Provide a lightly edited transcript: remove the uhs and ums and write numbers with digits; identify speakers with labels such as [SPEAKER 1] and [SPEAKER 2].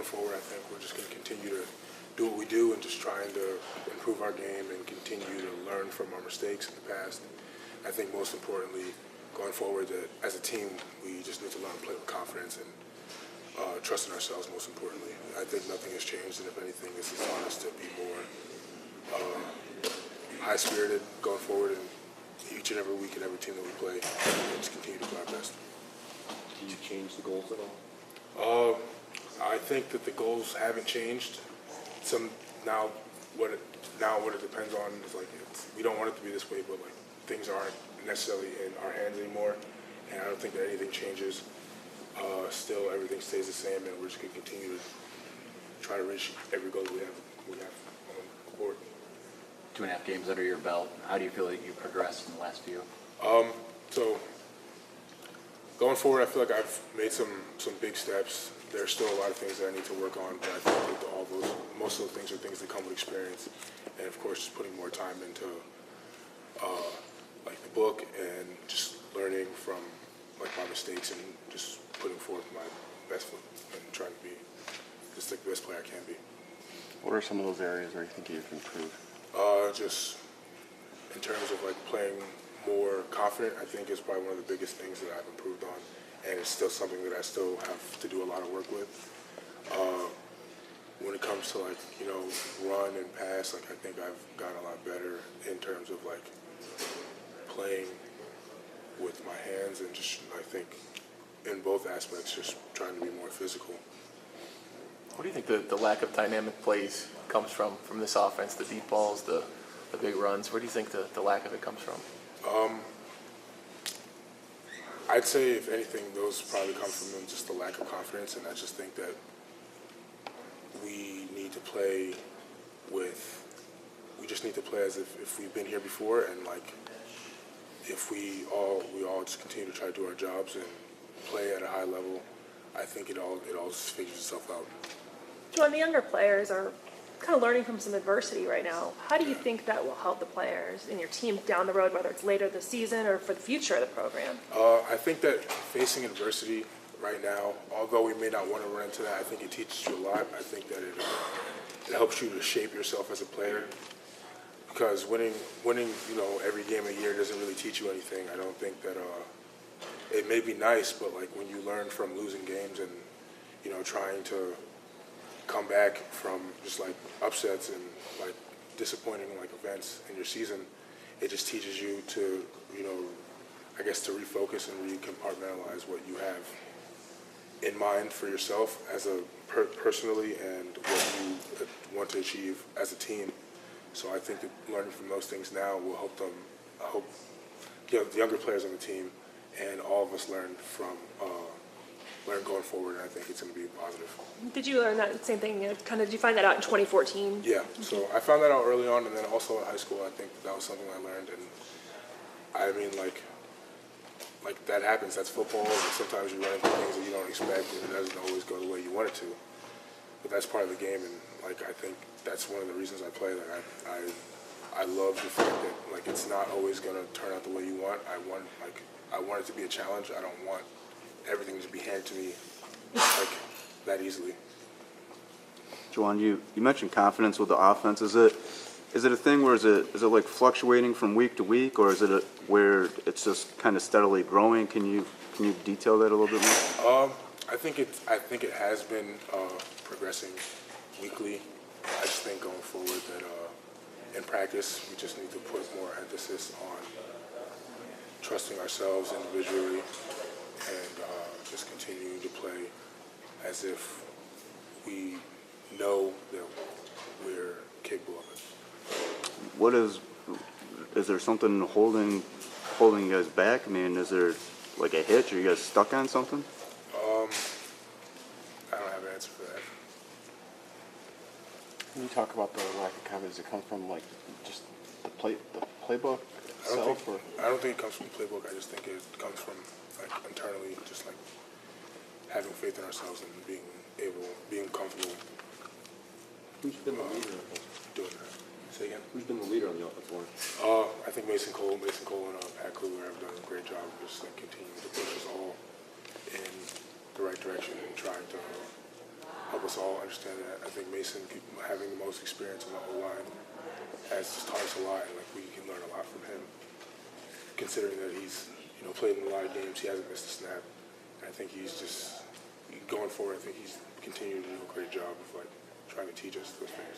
[SPEAKER 1] going forward, I think we're just going to continue to do what we do and just trying to improve our game and continue to learn from our mistakes in the past. I think most importantly, going forward, that as a team, we just need to learn to play with confidence and trust in ourselves, most importantly. I think nothing has changed, and if anything, this has taught us to be more high-spirited going forward and each and every week and every team that we play, and just continue to play our best.
[SPEAKER 2] Do you change the goals at all?
[SPEAKER 1] I think that the goals haven't changed. Now what it depends on is we don't want it to be this way, but things aren't necessarily in our hands anymore, and I don't think that anything changes. Still, everything stays the same, and we're just going to continue to try to reach every goal we have on the board.
[SPEAKER 3] 2.5 games under your belt. How do you feel like you progressed in the last few?
[SPEAKER 1] So going forward, I feel like I've made some big steps. There's still a lot of things that I need to work on, but I think that most of those things are things that come with experience, and of course, just putting more time into the book and just learning from my mistakes and just putting forth my best foot and trying to be just the best player I can be.
[SPEAKER 2] What are some of those areas where you think you can improve?
[SPEAKER 1] Just in terms of playing more confident, I think is probably one of the biggest things that I've improved on, and it's still something that I still have to do a lot of work with. When it comes to run and pass, I think I've gotten a lot better in terms of playing with my hands and just I think in both aspects just trying to be more physical.
[SPEAKER 4] What do you think the lack of dynamic plays comes from this offense, the deep balls, the big runs? Where do you think the lack of it comes from?
[SPEAKER 1] I'd say, if anything, those probably come from just the lack of confidence, and I just think that we need to play as if we've been here before, and if we all just continue to try to do our jobs and play at a high level, I think it all just figures itself out.
[SPEAKER 5] John, the younger players are kind of learning from some adversity right now. How do you think that will help the players in your team down the road, whether it's later this season or for the future of the program?
[SPEAKER 1] I think that facing adversity right now, although we may not want to run into that, I think it teaches you a lot. I think that it helps you to shape yourself as a player, because winning every game a year doesn't really teach you anything. I don't think that it may be nice, but when you learn from losing games and trying to come back from just upsets and disappointing events in your season, it just teaches you to I guess to refocus and recompartmentalize what you have in mind for yourself as a personally and what you want to achieve as a team. So I think that learning from those things now will help them. I hope the younger players on the team and all of us learn going forward, and I think it's going to be positive.
[SPEAKER 5] Did you learn that same thing? Did you find that out in 2014?
[SPEAKER 1] Yeah, so I found that out early on, and then also in high school, I think that was something I learned. And I mean, that happens. That's football, and sometimes you run into things that you don't expect, and it doesn't always go the way you want it to. But that's part of the game, and I think that's one of the reasons I play. I love the fact that it's not always going to turn out the way you want. I want it to be a challenge. I don't want everything to be handed to me that easily.
[SPEAKER 6] Juwan, you mentioned confidence with the offense. Is it a thing where is it fluctuating from week to week, or is it where it's just kind of steadily growing? Can you detail that a little bit more?
[SPEAKER 1] I think it has been progressing weekly. I just think going forward that in practice we just need to put more emphasis on trusting ourselves individually and just continuing to play as if we know that we're capable of it.
[SPEAKER 6] Is there something holding you guys back? I mean, is there a hitch? Are you guys stuck on something?
[SPEAKER 1] I don't have an answer for that.
[SPEAKER 2] When you talk about the lack of confidence, it comes from just the playbook itself?
[SPEAKER 1] I don't think it comes from the playbook. I just think it comes from internally, just having faith in ourselves and being comfortable.
[SPEAKER 2] Who's been the leader
[SPEAKER 1] doing that? Say again?
[SPEAKER 2] Who's been the leader on the offensive line?
[SPEAKER 1] I think Mason Cole and Pat Kluger have done a great job of just continuing to push us all in the right direction and trying to help help us all understand that. I think Mason, having the most experience on the O-line, has just taught us a lot, and like we can learn a lot from him. Considering that he's played in a lot of games, he hasn't missed a snap. And I think he's just going forward. I think he's continuing to do a great job of like trying to teach us those things.